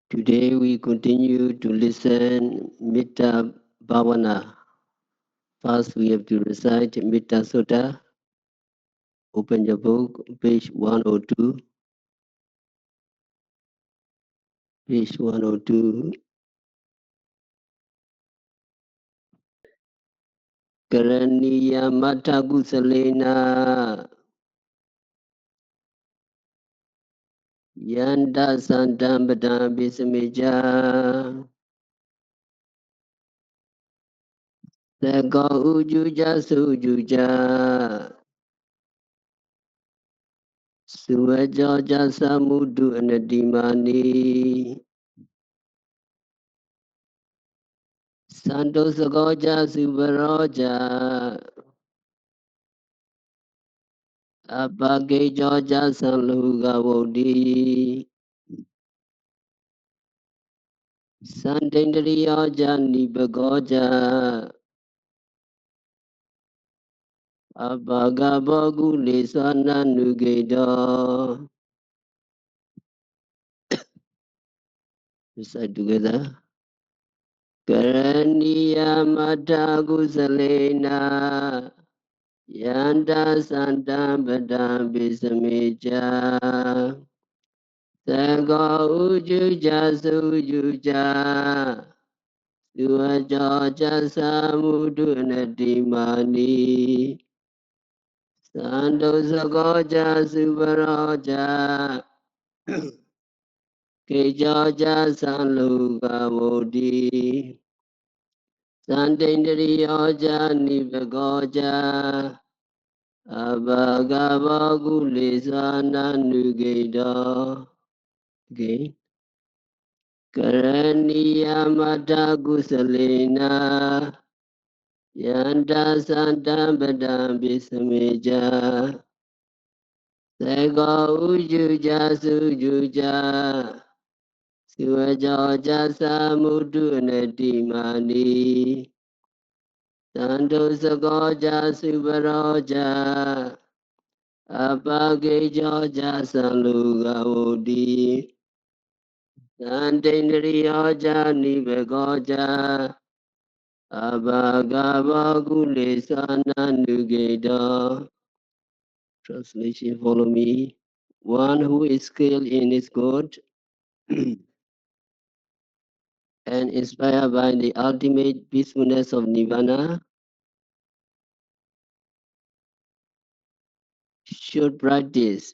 Today we continue to listen Mettā Bhāvanā. First we have to recite Mettā Sutta. Open your book, page 102. Page 102. Karaniya Mattā Kusalena Yanda Santambada Bisameja Seko Ujuja Sujuja Suvajoja Samudu Anadimani Santo Sagoja Suvaroja Apage Georgia San Luga Wodi Santendriya Nibagoja Apaga Bogu Lisana Nugedo. Recite together. Karaniya Mata Gusalena Yanda Santa Badam Bisameja Sanga Ujuja Sujuja Suaja Samuduna Dimani Sando Sagoja Subaraja Kejaja Sanluga Modi Sandendriyaja Nivagoja Abhagavagulesana Nugeda. Okay. Karaniya Mata Gusalena Yanda Santa Badam Bisameja Sega Ujuja Sujuja Sivajoja Samuduna Dimani Santo Sagoja Sivaroja Apage Georgia Saluga Odi Santendriyaja Nivagoja Abhagavagulesana Nugeda. Translation, follow me. One who is skilled in his God and inspired by the ultimate peacefulness of Nirvana should practice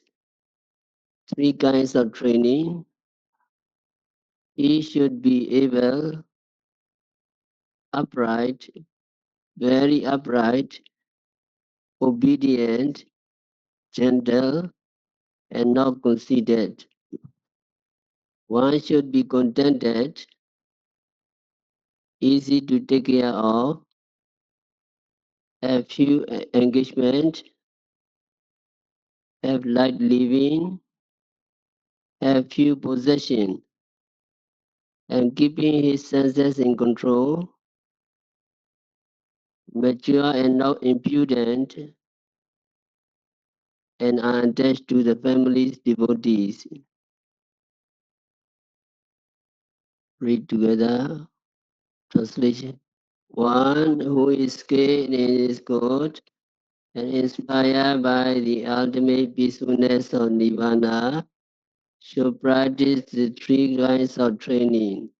three kinds of training. He should be able, upright, very upright, obedient, gentle, and not conceited. One should be contented, easy to take care of, have few engagement, have light living, have few possession, and keeping his senses in control, mature and not impudent, and unattached to the family's devotees. Read together. Translation. One who is skilled in his God and inspired by the ultimate peacefulness of Nirvana should practice the three kinds of training.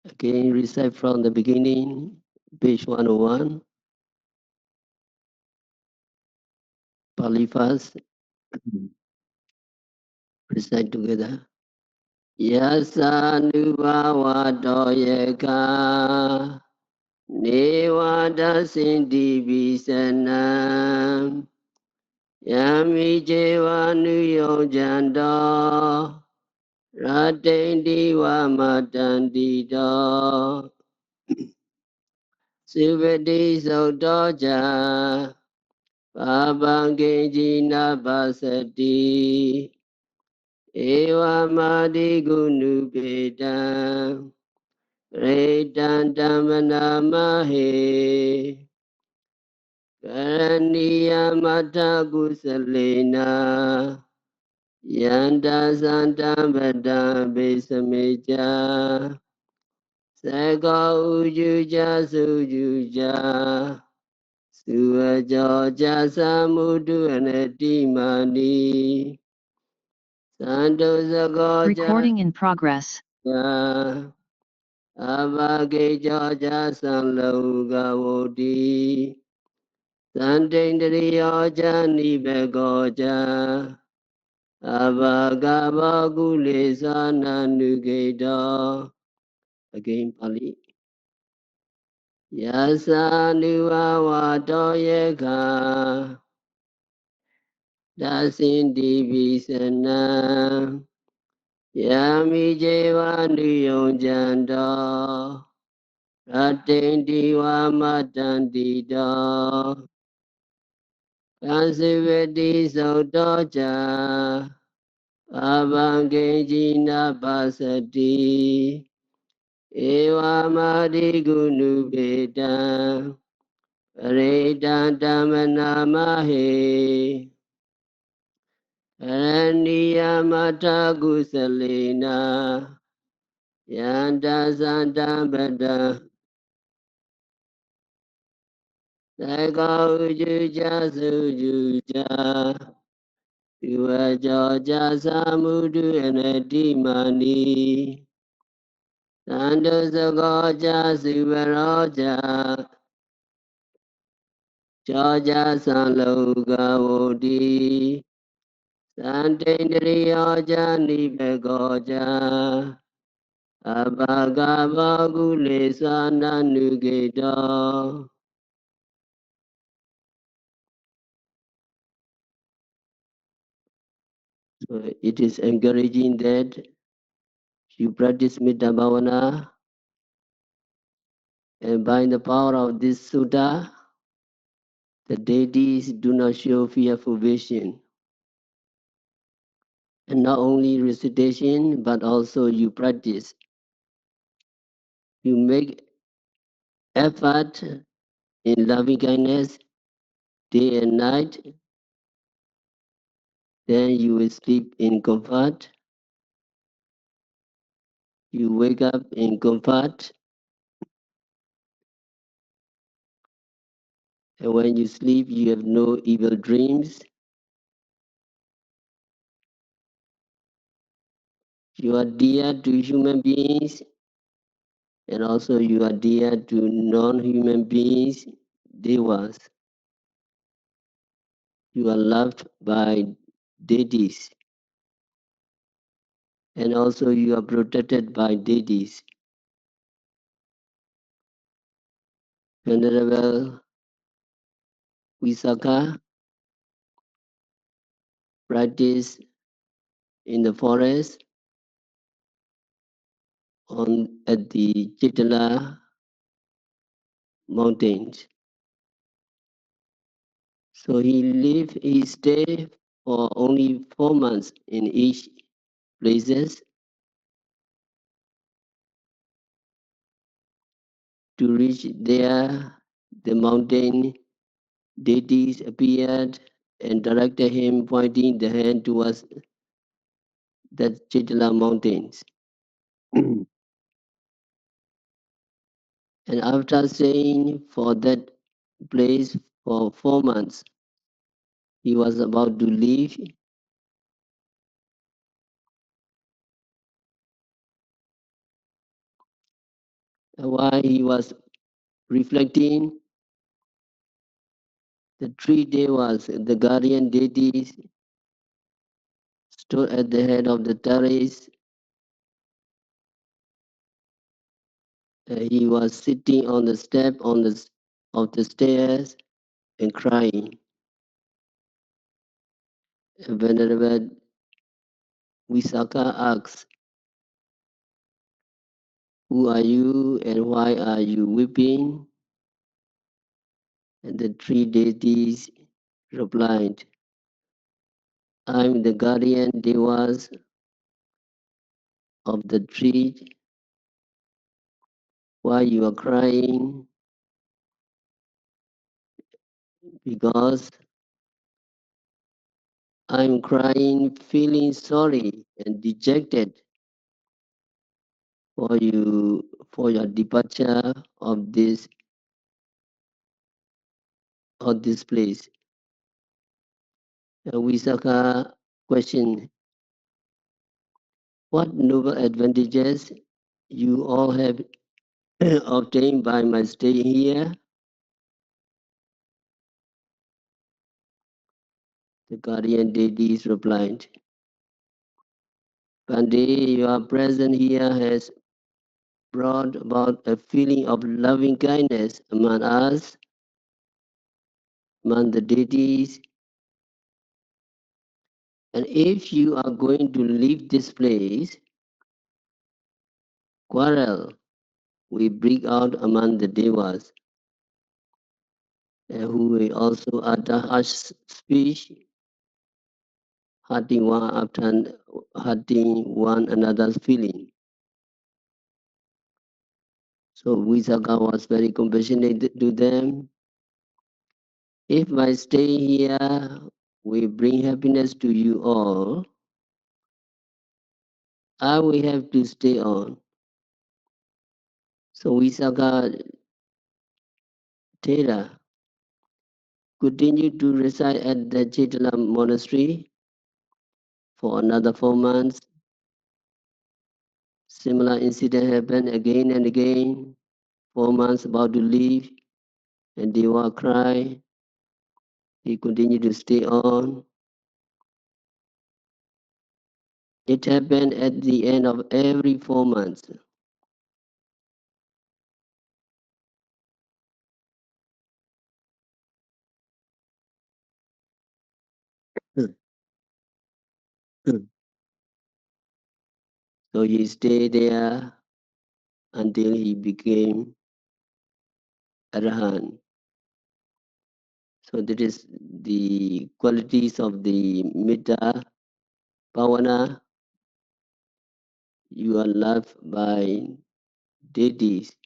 Again, recite from the beginning, page 101, Pali first. Recite together. Yasa nubhava doyaka nevada sindhi visanam Yami Jeva Nuyo Jando Ratendi Wamatandito Sivedi Sotoja Pabangeji Nabasati Ewa Madi Gunu Bedam Redan Damana Mahe Karaniya Mata Gusalena Yanda Santa Bada Besameja Saka Ujuja Sujuja Suvajoja Samudu Anatimani Santo Sagoja Recording in progress. Abhage Joja Sanloga Vodi Santendriyoja Nibegoja Abhagavagule Sananugeda. Again Pali. Yasanuavato Yeka Dasindi Visana Yami Jeva Nuyonjanda Ratendi Wamatandida Kansiveti Sotoja Abangejina Basati Ewa Madi Gunu Beda Reda Damana Mahe Araniya Mata Gusalena Yanda Santa Bada Saka Ujuja Sujuja Yuvajoja Samudu Anadimani Santa Sagoja Sivaroja Joja Sanloga Vodi Santendriyoja Nibegoja Abhagavagule Sananugeda. So it is encouraging that you practice Mettā Bhāvanā, and by the power of this sutta, the deities do not show fearful vision. And not only recitation, but also you practice. You make effort in loving kindness day and night, then you will sleep in comfort. You wake up in comfort, and when you sleep, you have no evil dreams. You are dear to human beings, and also you are dear to non-human beings, devas. You are loved by deities, and also you are protected by deities. Venerable Visakha practiced in the forest at the Chitala mountains. So he stayed for only 4 months in each places to reach there. The mountain deities appeared and directed him, pointing the hand towards the Chitala mountains. And after staying for that place for 4 months, he was about to leave. While he was reflecting, the 3 devas, the guardian deities, stood at the head of the terrace. He was sitting on the step of the stairs and crying. Venerable Visakha asks, "Who are you and why are you weeping?" And the three deities replied, "I'm the guardian devas of the tree. Why you are crying? Because I'm crying, feeling sorry and dejected for you for your departure of this place." Visakha questioned, "What noble advantages you all have obtained by my stay here?" The guardian deities replied, "Pandey, your presence here has brought about a feeling of loving kindness among us, among the deities. And if you are going to leave this place, quarrel will break out among the devas, and who will also utter harsh speech, hurting one another's feeling." So Visakha was very compassionate to them. "If my stay here will bring happiness to you all, I will have to stay on." So Visakha Thera continued to reside at the Chaitala monastery for another 4 months. Similar incident happened again and again. 4 months about to leave, and Deva cried. He continued to stay on. It happened at the end of every 4 months. So he stayed there until he became Arahant. So that is the qualities of the Mettā Bhāvanā. You are loved by deities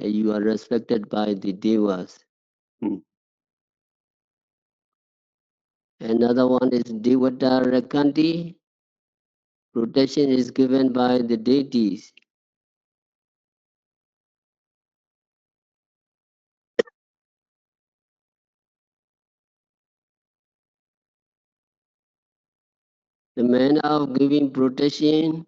and you are respected by the devas. Hmm. Another one is Devata Rakanti. Protection is given by the deities. The manner of giving protection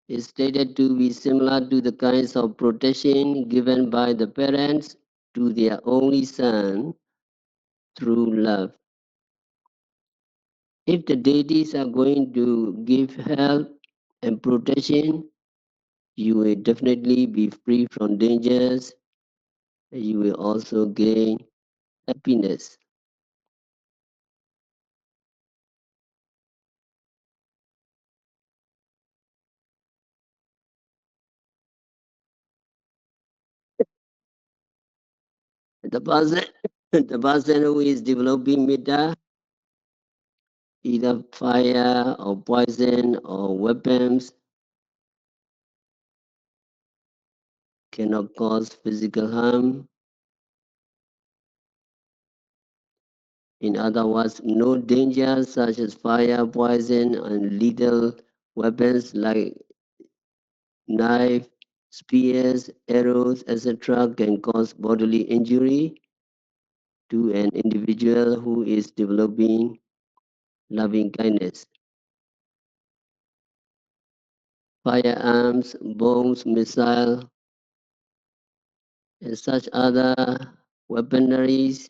is stated to be similar to the kinds of protection given by the parents to their only son through love. If the deities are going to give help and protection, you will definitely be free from dangers. You will also gain happiness. The person, the person who is developing Mettā, either fire or poison or weapons, cannot cause physical harm. In other words, no dangers such as fire, poison, and lethal weapons like knife, spears, arrows, etc., can cause bodily injury to an individual who is developing loving kindness. Firearms, bombs, missiles, and such other weaponries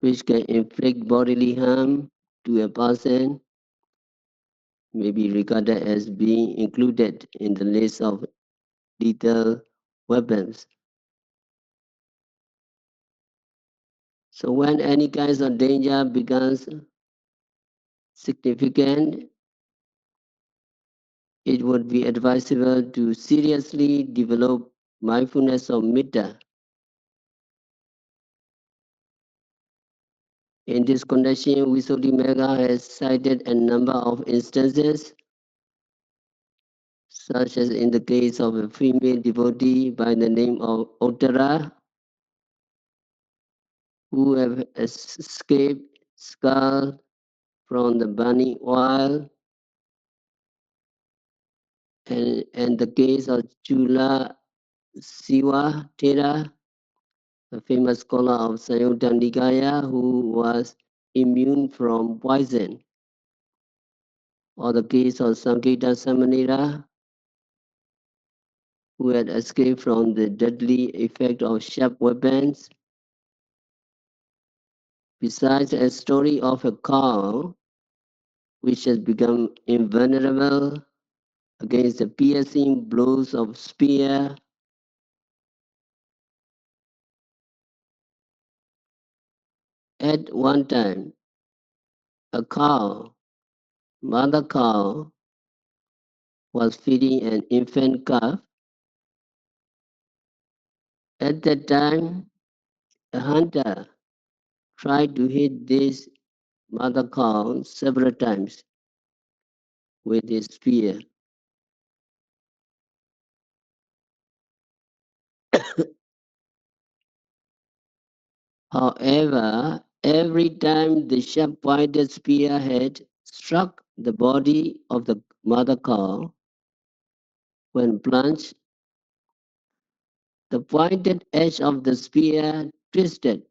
which can inflict bodily harm to a person may be regarded as being included in the list of lethal weapons. So when any kinds of danger becomes significant, it would be advisable to seriously develop mindfulness of Mettā. In this connection, Visuddhimagga has cited a number of instances, such as in the case of a female devotee by the name of Uttara, who have escaped scald from the burning oil, and the case of Chula Siwa Thera, a famous scholar of Sayadaw Nikaya who was immune from poison, or the case of Sankita Samanera, who had escaped from the deadly effect of sharp weapons. Besides a story of a cow which has become invulnerable against the piercing blows of spear. At one time, a cow, mother cow, was feeding an infant calf. At that time, a hunter tried to hit this mother cow several times with his spear. However, every time the sharp-pointed spear had struck the body of the mother cow, when plunged, the pointed edge of the spear twisted.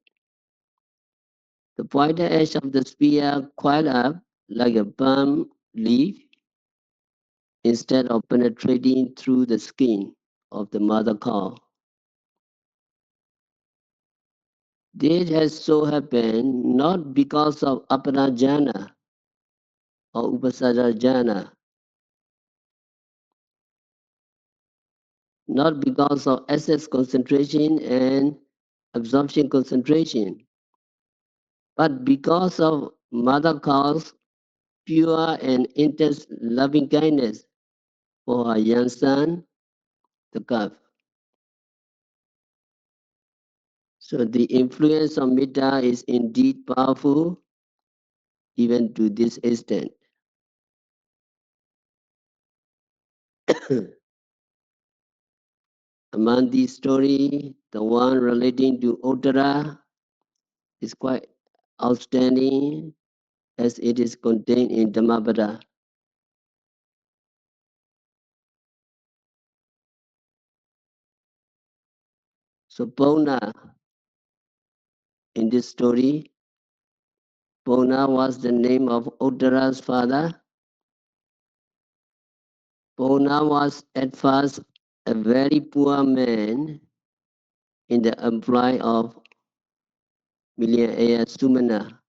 The pointed edge of the spear coiled up like a palm leaf instead of penetrating through the skin of the mother cow. This has so happened not because of aparajana or upasarajana, not because of excess concentration and absorption concentration, but because of mother cow's pure and intense loving kindness for her young son, the calf. So the influence of Mettā is indeed powerful even to this extent. Among these stories, the one relating to Uttara is quite outstanding as it is contained in Dhammapada. So Bhāvanā, in this story, Bhāvanā was the name of Uttara's father. Bhāvanā was at first a very poor man in the employ of millionaire Sumana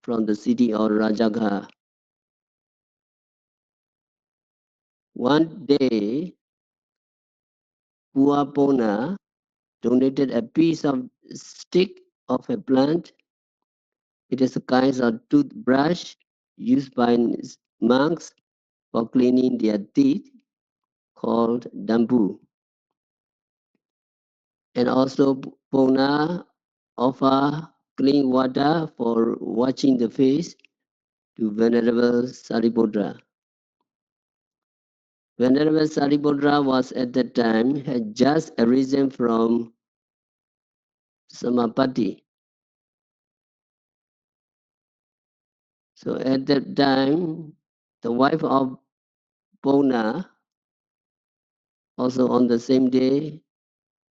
from the city of Rajagha. One day, poor Bhāvanā donated a piece of stick of a plant. It is a kind of toothbrush used by monks for cleaning their teeth, called dambu. And also Bhāvanā offer clean water for washing the face to Venerable Sariputta. Venerable Sariputta was at that time had just arisen from Samapati. So at that time, the wife of Bhāvanā, also on the same day,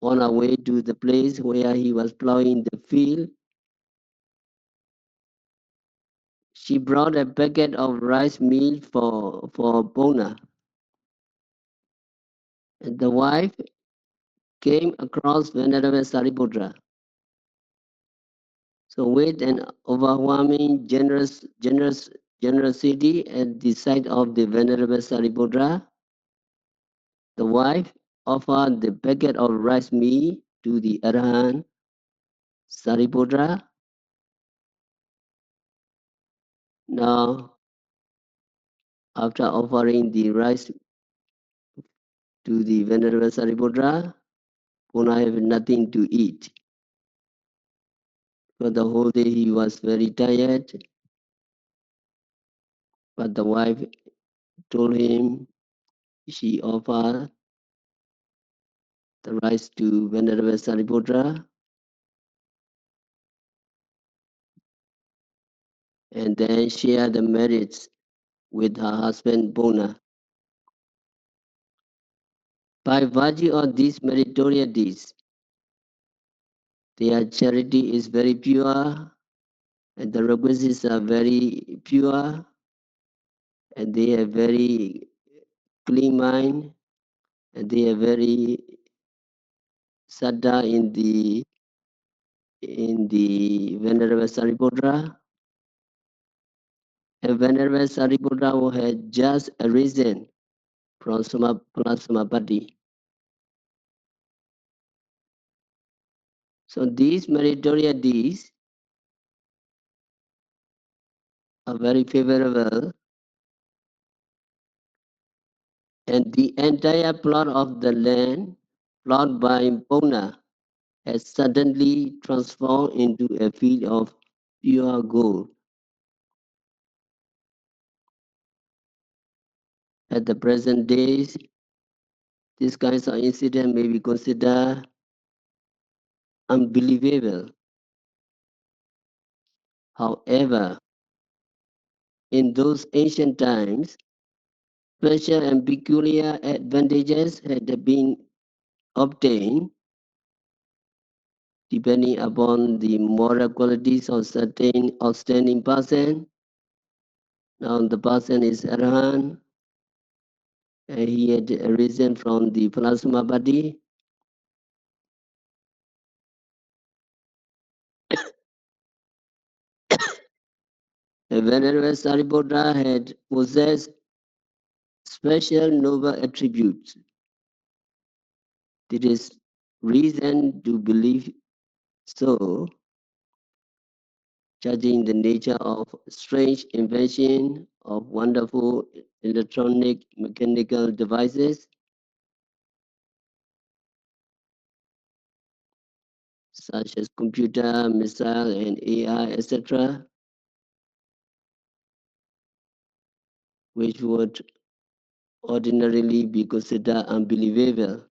on her way to the place where he was plowing the field, she brought a packet of rice meal for Bhāvanā. And the wife came across Venerable Sariputta. So with an overwhelming generosity at the sight of the Venerable Sariputta, the wife offered the packet of rice meal to the Arahant Sariputta Now, after offering the rice to the Venerable Sariputta, Puna have nothing to eat. For the whole day he was very tired, but the wife told him she offered the rice to Venerable Sariputta, and then shared the merits with her husband Puna. By virtue of these meritorious deeds, their charity is very pure, and the requisites are very pure, and they have very clean mind, and they are very saddha in the Venerable Sariputta. And Venerable Sariputta who had just arisen from Plasmapati. So these meritorious deeds are very favorable, and the entire plot of the land, plot by Pona, has suddenly transformed into a field of pure gold. At the present days, these kinds of incidents may be considered unbelievable. However, in those ancient times, special and peculiar advantages had been obtained depending upon the moral qualities of certain outstanding person. Now the person is Arhan, and he had arisen from the plasma body. And whenever Sariputta had possessed special noble attributes, there is reason to believe so, judging the nature of strange invention of wonderful electronic mechanical devices such as computer, missile, and AI, etc., which would ordinarily be considered unbelievable.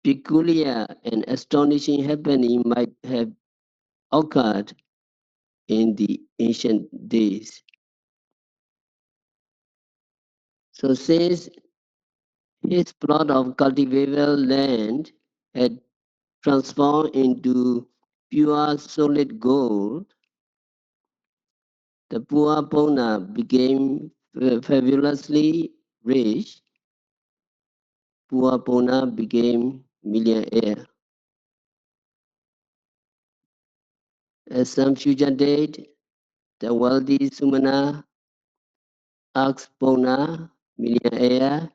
Peculiar and astonishing happening might have occurred in the ancient days. So since his plot of cultivable land had transformed into pure solid gold, the poor Pona became fabulously rich. Poor Pona became millionaire. At some future date, the wealthy Sumana asked Pona, millionaire,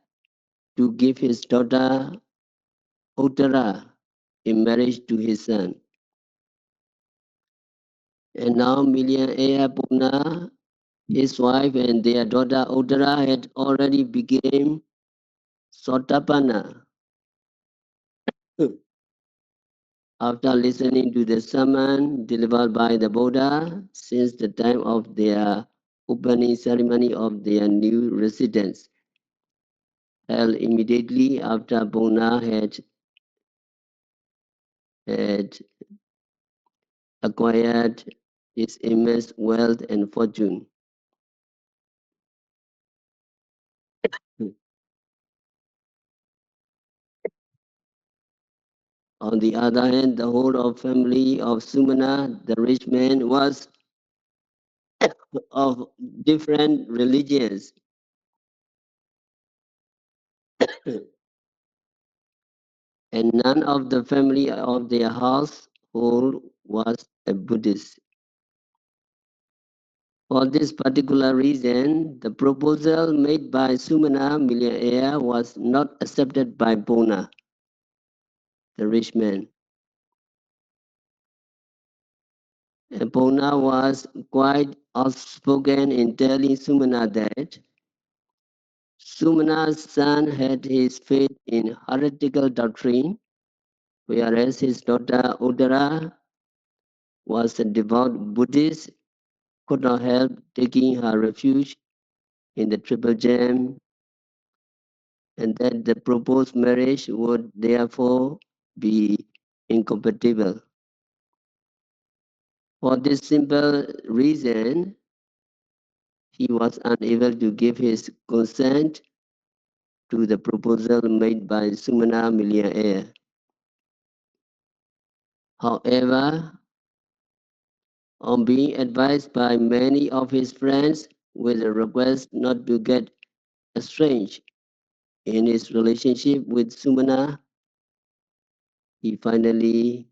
to give his daughter Uttara in marriage to his son. And now millionaire Pona, his wife and their daughter Uttara had already become Sotapanna. After listening to the sermon delivered by the Buddha since the time of their opening ceremony of their new residence, held immediately after Pona had acquired his immense wealth and fortune. On the other hand, the whole of family of Sumana, the rich man, was of different religions, and none of the family of their household was a Buddhist. For this particular reason, the proposal made by Sumana millionaire was not accepted by Pona, the rich man. And Bhāvanā was quite outspoken in telling Sumana that Sumana's son had his faith in heretical doctrine, whereas his daughter Uttara was a devout Buddhist, could not help taking her refuge in the Triple Gem, and that the proposed marriage would therefore be incompatible. For this simple reason, he was unable to give his consent to the proposal made by Sumana millionaire. However, on being advised by many of his friends with a request not to get estranged in his relationship with Sumana, he finally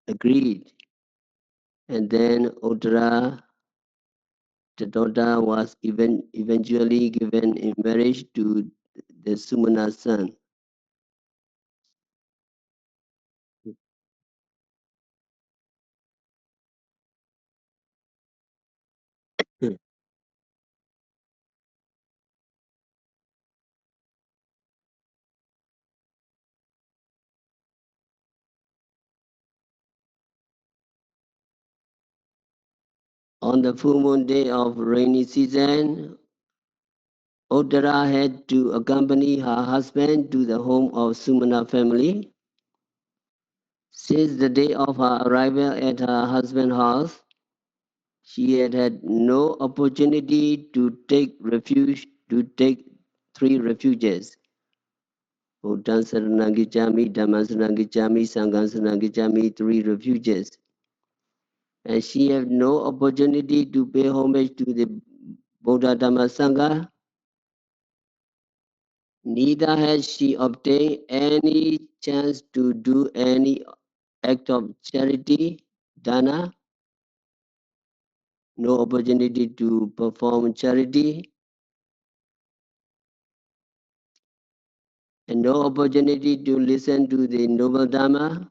agreed. And then Uttara, the daughter, was eventually given in marriage to the Sumana son. On the full moon day of rainy season, Uttara had to accompany her husband to the home of Sumana family. Since the day of her arrival at her husband's house, she had had no opportunity to take three refuges. Bhutan Saranagicami, Dhamma Saranagicami, Sangha Saranagicami, three refuges. And she had no opportunity to pay homage to the Buddha Dhamma Sangha. Neither had she obtained any chance to do any act of charity, dana, no opportunity to perform charity, and no opportunity to listen to the noble Dhamma.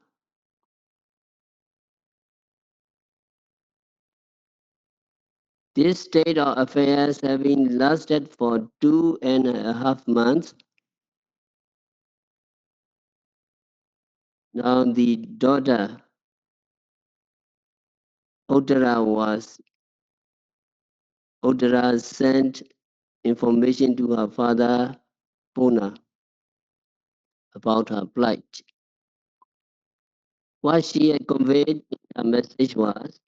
This state of affairs having lasted for 2.5 months, now the daughter Uttara sent information to her father Puna about her plight. What she had conveyed in her message was,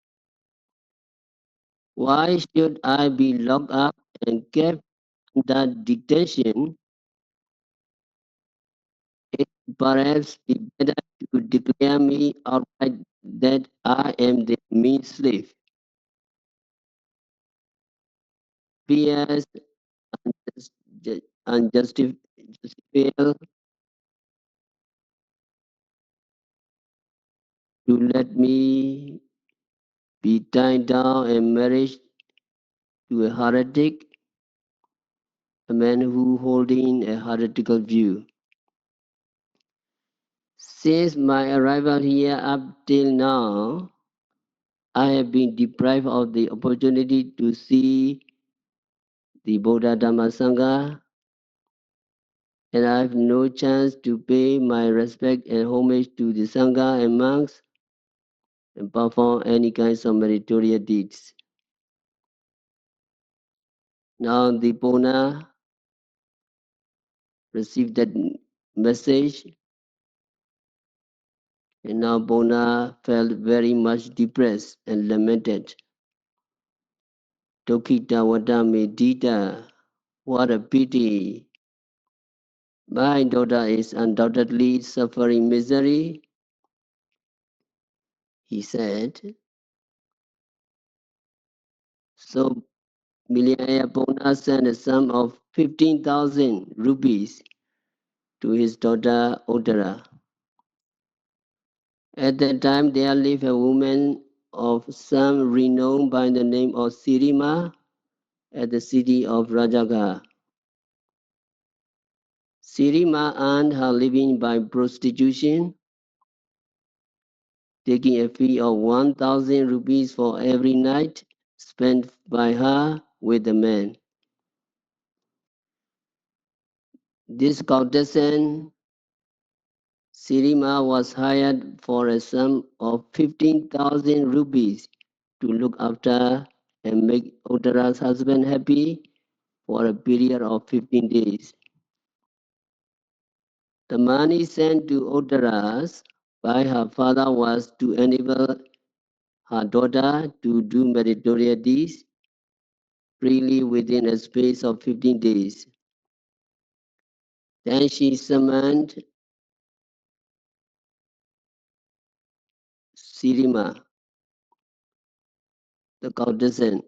why should I be locked up and kept under detention? It perhaps be better to declare me outright that I am the mean slave. P.S. Unjustifiable to let me be tied down and married to a heretic, a man who holding a heretical view. Since my arrival here up till now, I have been deprived of the opportunity to see the Buddha Dhamma Sangha, and I have no chance to pay my respect and homage to the Sangha and monks and perform any kinds of meritorious deeds. Now the Pona received that message, and now Pona felt very much depressed and lamented. Tokita Wadame Dita, what a pity. My daughter is undoubtedly suffering misery, he said. So Millionaire Pona sent a sum of 15,000 rupees to his daughter Uttara. At that time, there lived a woman of some renown by the name of Sirima at the city of Rajagaha. Sirima earned her living by prostitution. taking a fee of 1,000 rupees for every night spent by her with the man. This courtesan Sirima was hired for a sum of 15,000 rupees to look after and make Uttara's husband happy for a period of 15 days. The money sent to Uttara's by her father was to enable her daughter to do meritorious deeds freely within a space of 15 days. Then she summoned Sirima, the courtesan.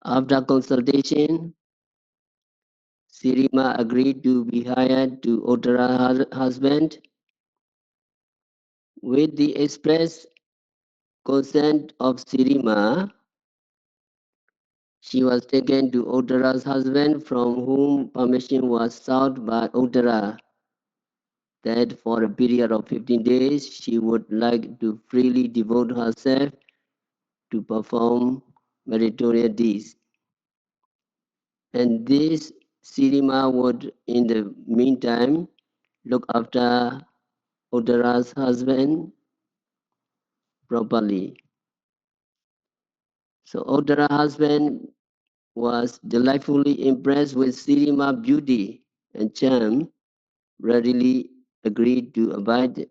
After consultation, Sirima agreed to be hired to Uttara's husband with the express consent of Sirima. She was taken to Uttara's husband, from whom permission was sought by Uttara that for a period of 15 days she would like to freely devote herself to perform meritorious deeds. And this Sirima would, in the meantime, look after Uttara's husband properly. So Uttara's husband was delightfully impressed with Sirima's beauty and charm, readily agreed to abide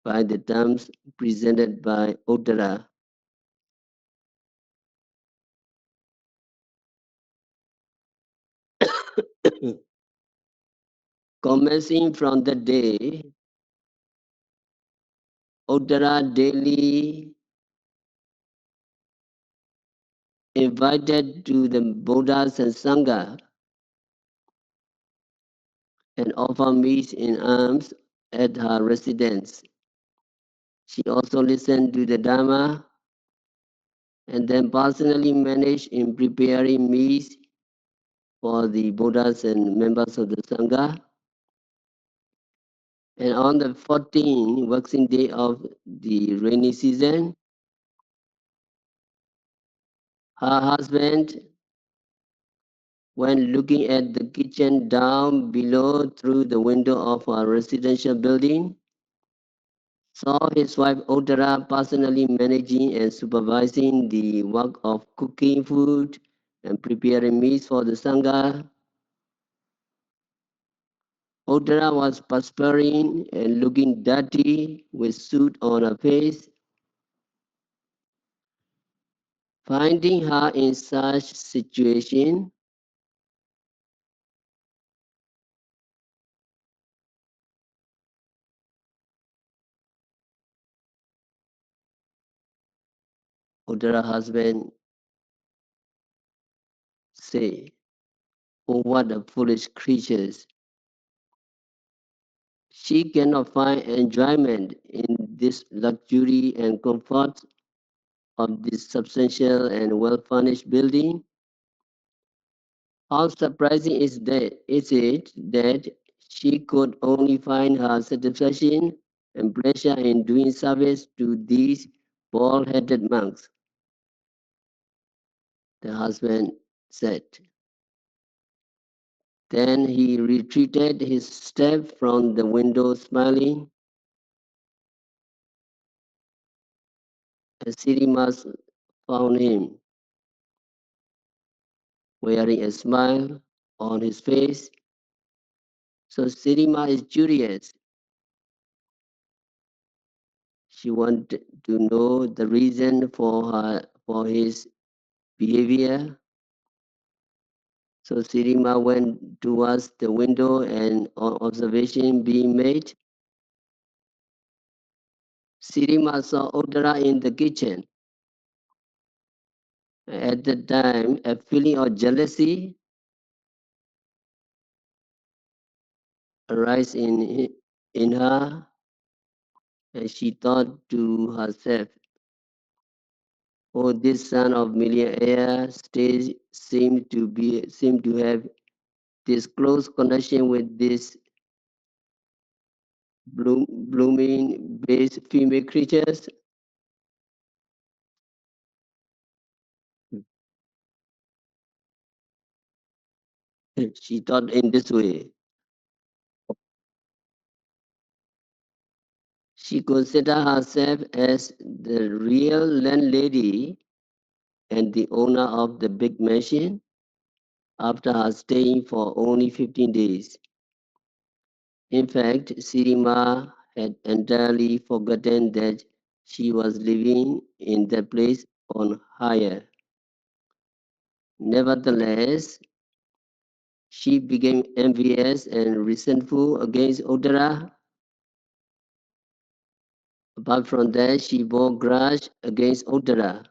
by the terms presented by Uttara. Commencing from that day, Uttara daily invited to the Buddhas and Sangha and offered meat in alms at her residence. She also listened to the Dhamma and then personally managed in preparing meat for the Buddhas and members of the Sangha. And on the 14th working day of the rainy season, her husband, when looking at the kitchen down below through the window of her residential building, saw his wife Uttara personally managing and supervising the work of cooking food and preparing meals for the Sangha. Uttara was perspiring and looking dirty with soot on her face. Finding her in such situation, Uttara's husband said, "Oh, what a foolish creature! She cannot find enjoyment in this luxury and comfort of this substantial and well-furnished building. How surprising is it that she could only find her satisfaction and pleasure in doing service to these bald-headed monks?" The husband said. Then he retreated his step from the window, smiling, and Sirimas found him wearing a smile on his face. So Sirima is curious. She wanted to know the reason for his behavior. So Sirima went towards the window, and on observation being made, Sirima saw Uttara in the kitchen. At the time, a feeling of jealousy arose in her, and she thought to herself, "Oh, this son of millionaire seem to have this close connection with this blooming based female creatures. She thought in this way. She considered herself as the real landlady and the owner of the big mansion after her staying for only 15 days. In fact, Sirima had entirely forgotten that she was living in that place on hire. Nevertheless, she became envious and resentful against Uttara. Apart from that, she bore grudge against Uttara.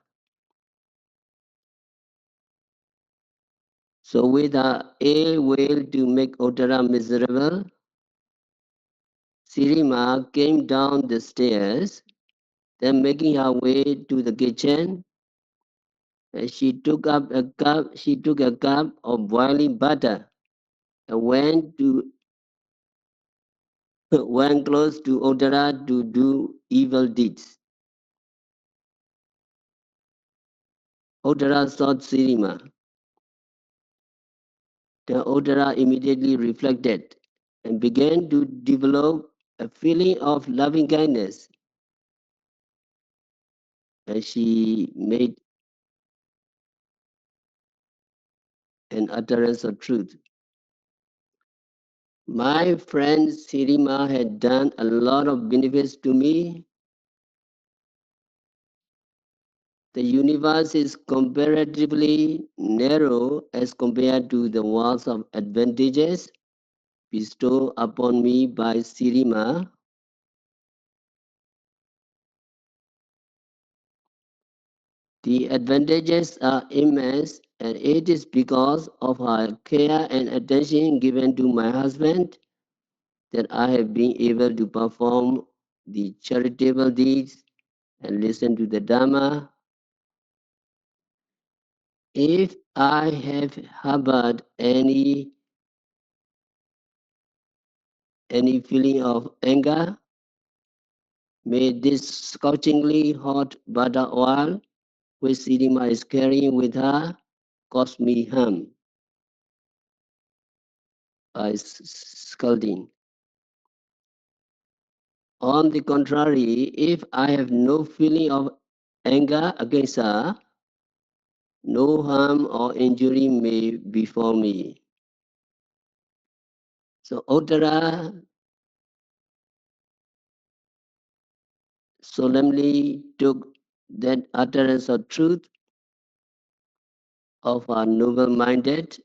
So with her ill will to make Uttara miserable, Sirima came down the stairs, then making her way to the kitchen, she took a cup of boiling butter and went to went close to Uttara to do evil deeds. Uttara sought Sirima. The Uttara immediately reflected and began to develop a feeling of loving kindness as she made an utterance of truth. My friend Sirima had done a lot of benefits to me. The universe is comparatively narrow as compared to the walls of advantages bestowed upon me by Sirima. The advantages are immense, and it is because of her care and attention given to my husband that I have been able to perform the charitable deeds and listen to the Dharma. If I have harbored any feeling of anger, may this scorchingly hot butter oil which Sirima is carrying with her cause me harm by scalding. On the contrary, if I have no feeling of anger against her, no harm or injury may befall me. So Uttara solemnly took that utterance of truth of her noble-mindedness,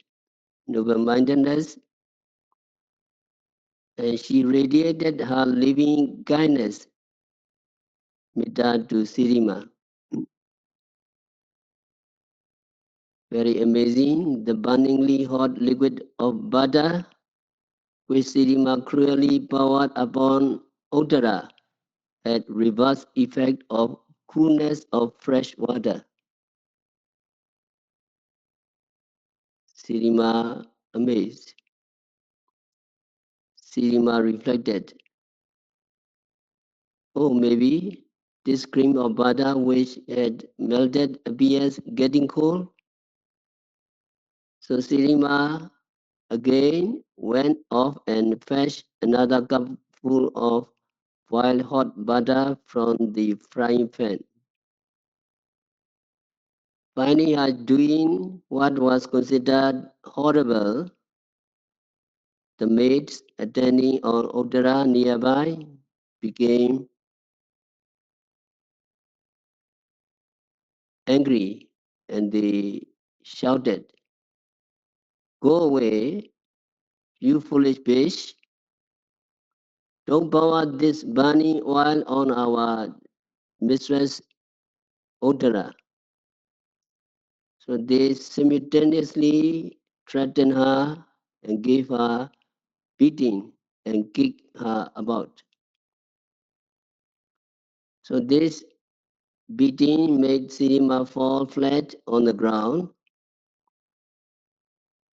and she radiated her living kindness, Mettā, to Sirima. Very amazing, the burningly hot liquid of butter which Sirima cruelly poured upon Uttara had reverse effect of coolness of fresh water. Sirima amazed. Sirima reflected, oh, maybe this cream of butter which had melted appears getting cold. So Sirima again went off and fetched another cup full of boiled hot butter from the frying pan. Finding her doing what was considered horrible, the maids attending on Uttara nearby became angry and they shouted, "Go away, you foolish bitch! Don't pour out this burning oil on our mistress Uttara." So they simultaneously threatened her and gave her beating and kicked her about. So this beating made Sirima fall flat on the ground.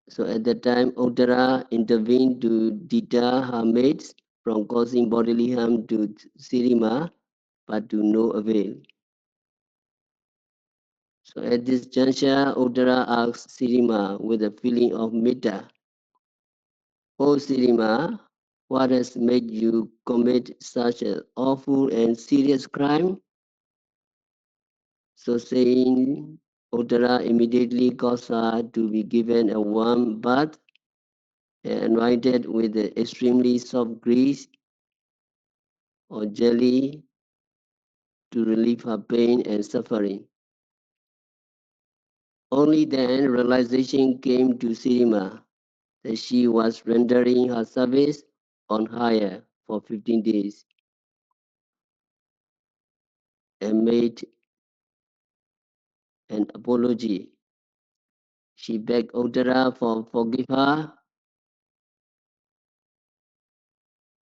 So at that time, Uttara intervened to deter her mates from causing bodily harm to Sirima, but to no avail. So at this juncture, Uttara asks Sirima with a feeling of Mettā, "O Sirima, what has made you commit such an awful and serious crime?" So saying, Uttara immediately caused her to be given a warm bath and anointed with the extremely soft grease or jelly to relieve her pain and suffering. Only then realization came to Sirima that she was rendering her service on hire for 15 days and made an apology. She begged Uttara for forgive her.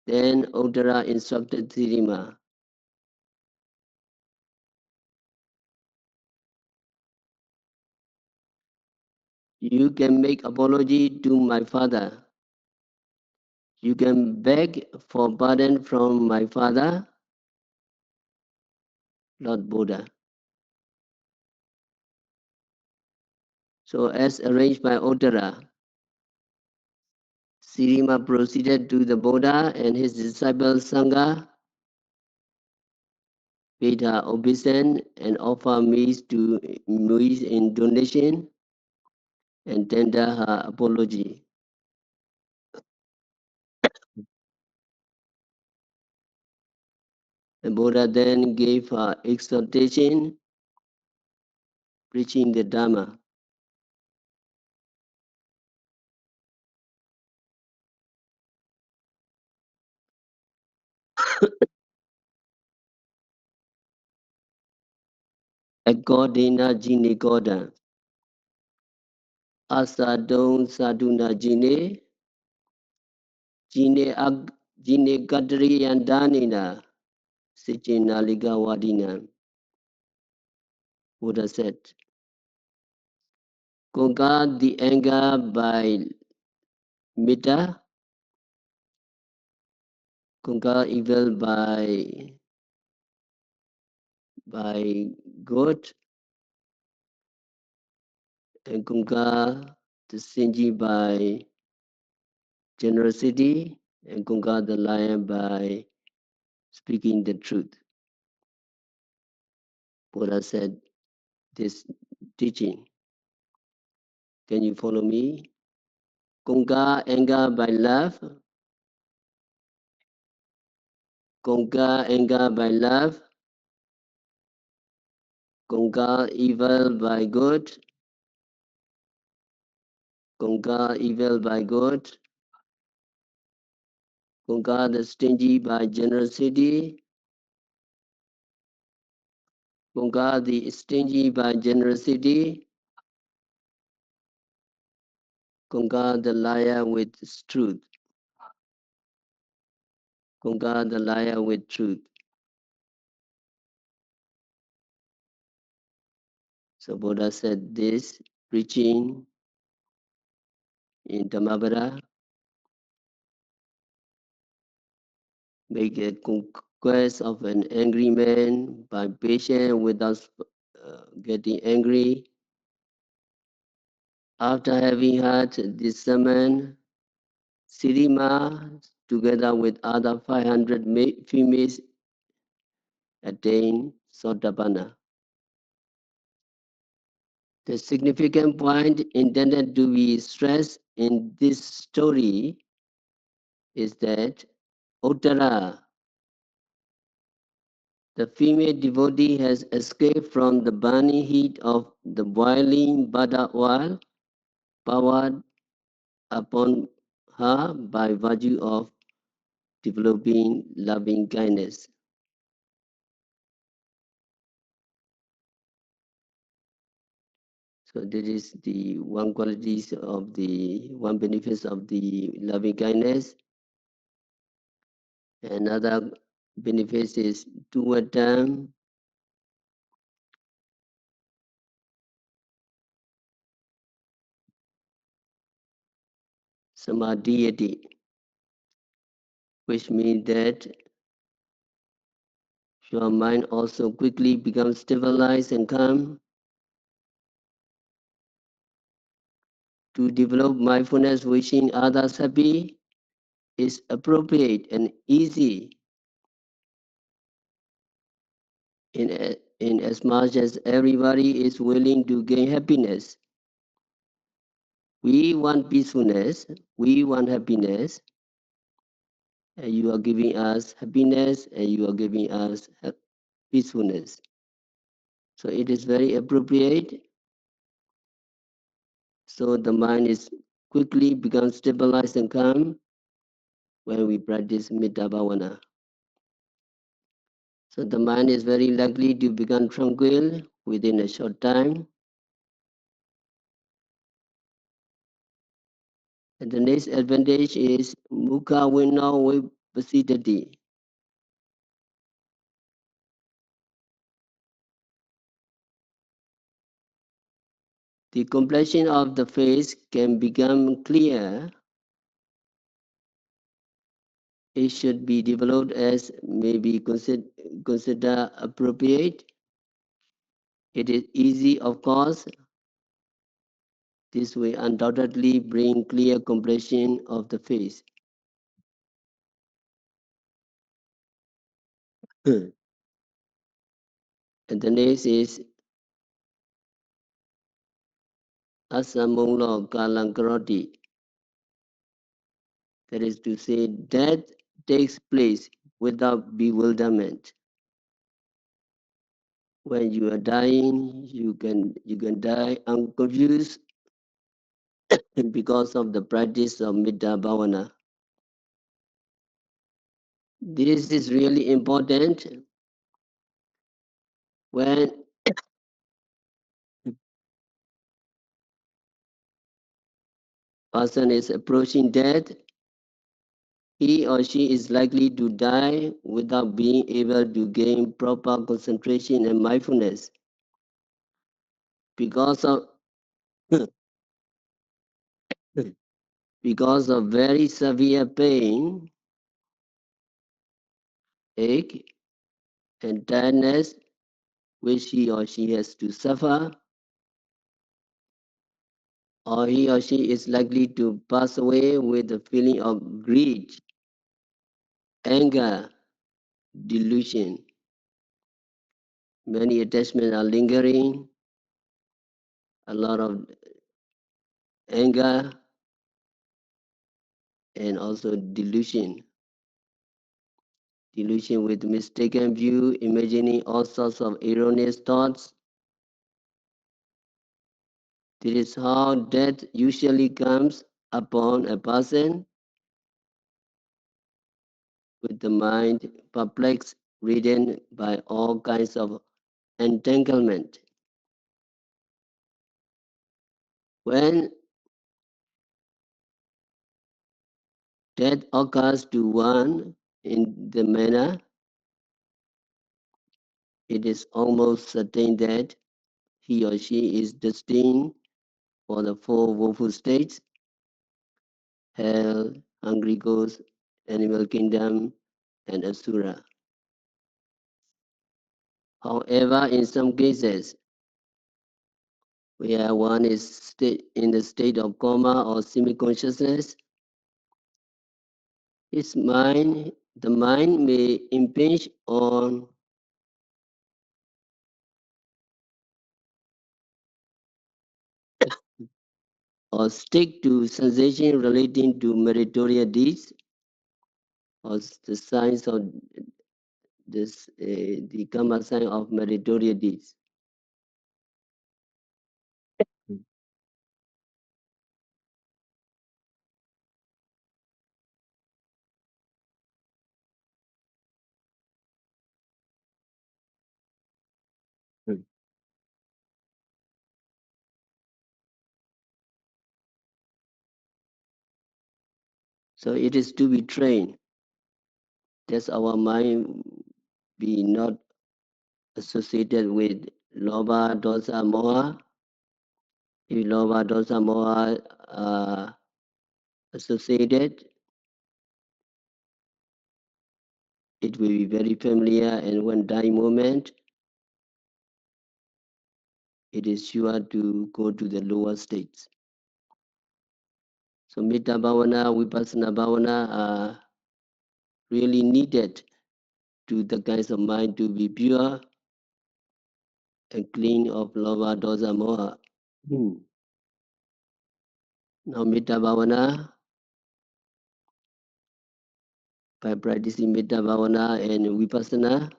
Then Uttara instructed Sirima, "You can make apology to my father. You can beg for pardon from my father, Lord Buddha." So as arranged by Uttara, Sirima proceeded to the Buddha and his disciple Sangha, paid her obeisance and offered meat in donation and tender her apology. The Buddha then gave her exhortation, preaching the Dhamma. Agodena jine goda, asadon saduna jine, jine gadri yandanina, sijina ligawadina. Buddha said, conquer the anger by Mettā, conquer evil by good, and conquer the stingy by generosity, and conquer the liar by speaking the truth. Buddha said this teaching. Can you follow me? Conquer anger by love, conquer anger by love, conquer evil by good, conquer evil by good, conquer the stingy by generosity, conquer the stingy by generosity, conquer the liar with truth, conquer the liar with truth. So Buddha said this, preaching in Dhammavada, make a conquest of an angry man by patience without getting angry. After having heard this sermon, Sirima, together with other 500 females, attained Sotapanna. The significant point intended to be stressed in this story is that Uttara, the female devotee, has escaped from the burning heat of the boiling Bhada oil poured upon her by virtue of developing loving kindness. So that is the one qualities of the one benefits of the loving kindness. Another benefit is toward them samadhiyati. which means that your mind also quickly becomes stabilized and calm. To develop mindfulness, wishing others happy is appropriate and easy in as much as everybody is willing to gain happiness. We want peacefulness, we want happiness, and you are giving us happiness and you are giving us peacefulness. So it is very appropriate. So the mind is quickly becomes stabilized and calm when we practice Mettā Bhāvanā. So the mind is very likely to become tranquil within a short time. And the next advantage is Mukha Vinna Vipasitati. The complexion of the face can become clear. It should be developed as may be considered appropriate. It is easy, of course. This will undoubtedly bring clear complexion of the face. And the next is Asamunglo Kalankaroti. That is to say, death takes place without bewilderment. When you are dying, you can die unconfused because of the practice of Mettā Bhāvanā. This is really important when person is approaching death. He or she is likely to die without being able to gain proper concentration and mindfulness because of because of very severe pain, ache, and tiredness which he or she has to suffer, or he or she is likely to pass away with a feeling of greed, anger, delusion. Many attachments are lingering, a lot of anger, and also delusion. Delusion with mistaken view, imagining all sorts of erroneous thoughts. This is how death usually comes upon a person with the mind perplexed, ridden by all kinds of entanglement. When death occurs to one in the manner, it is almost certain that he or she is destined for the four woeful states: hell, hungry ghost, animal kingdom, and asura. However, in some cases, where one is in the state of coma or semi-consciousness, the mind may impinge on or stick to sensation relating to meritorious deeds or the signs of the karma sign of meritorious deeds. Mm. So it is to be trained. That our mind be not associated with lobha, dosa, moha. If lobha, dosa, moha are associated, it will be very familiar, and when dying moment, it is sure to go to the lower states. So Mettā Bhāvanā, Vipassana Bhāvanā are really needed to the kinds of mind to be pure and clean of lova, dosa, moha. Now Mettā Bhāvanā, by practicing Mettā Bhāvanā and Vipassana,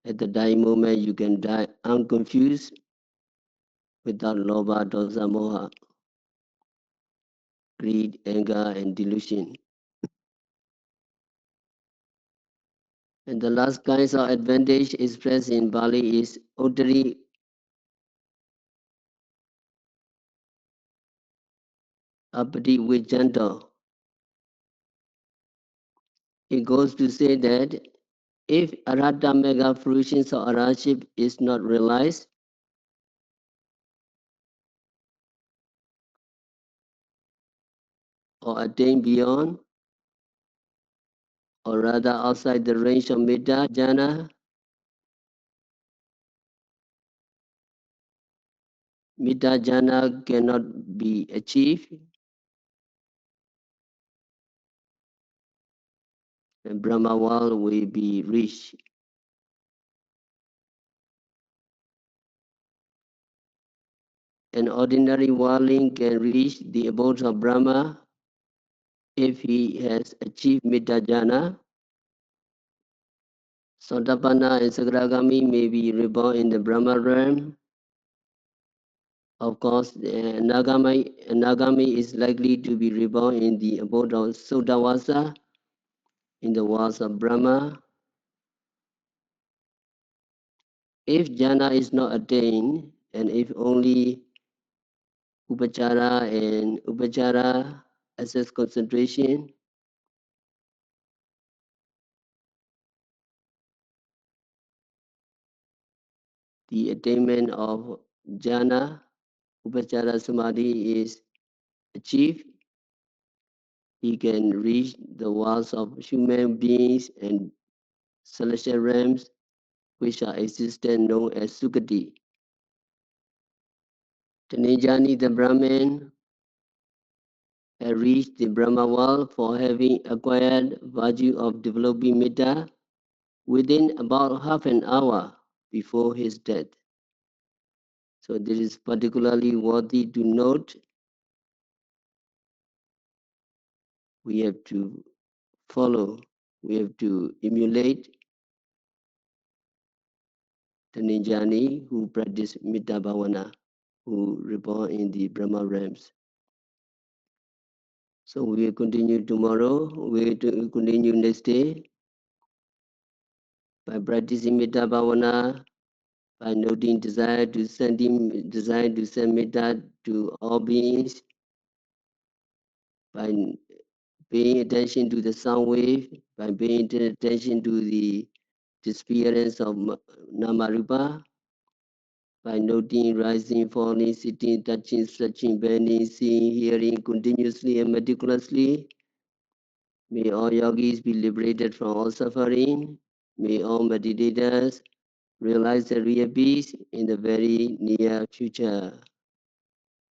at the dying moment you can die unconfused without lova, dosa, moha, greed, anger, and delusion. And the last kinds of advantage expressed in Bali is Uttari Apati Vijanto. It goes to say that if Arhata Mega fruition or Arhatship is not realized, or attained beyond, or rather outside the range of Mettā Jhana, Mettā Jhana cannot be achieved, and Brahma world will be reached. An ordinary worldling can reach the abode of Brahma if he has achieved Mettā Jhana. Sotapanna and Sagragami may be reborn in the Brahma realm. Of course, Nagami is likely to be reborn in the abode of Sudavasa, in the walls of Brahma. If jhana is not attained, and if only upachara access concentration, the attainment of jhana, upachara samadhi is achieved, he can reach the walls of human beings and celestial realms which are existent known as Sukati. Tanijani the Brahmin had reached the Brahma world for having acquired virtue of developing Mettā within about half an hour before his death. So this is particularly worthy to note. We have to follow, we have to emulate the Ninjani who practice Mettā Bhavana, who reborn in the Brahma realms. So we will continue tomorrow, we will continue next day by practicing Mettā Bhavana, by noting desire to send Mettā to all beings, by paying attention to the sound wave, by paying attention to the disappearance of Namarupa, by noting rising, falling, sitting, touching, stretching, bending, seeing, hearing continuously and meticulously. May all yogis be liberated from all suffering. May all meditators realize the real peace in the very near future.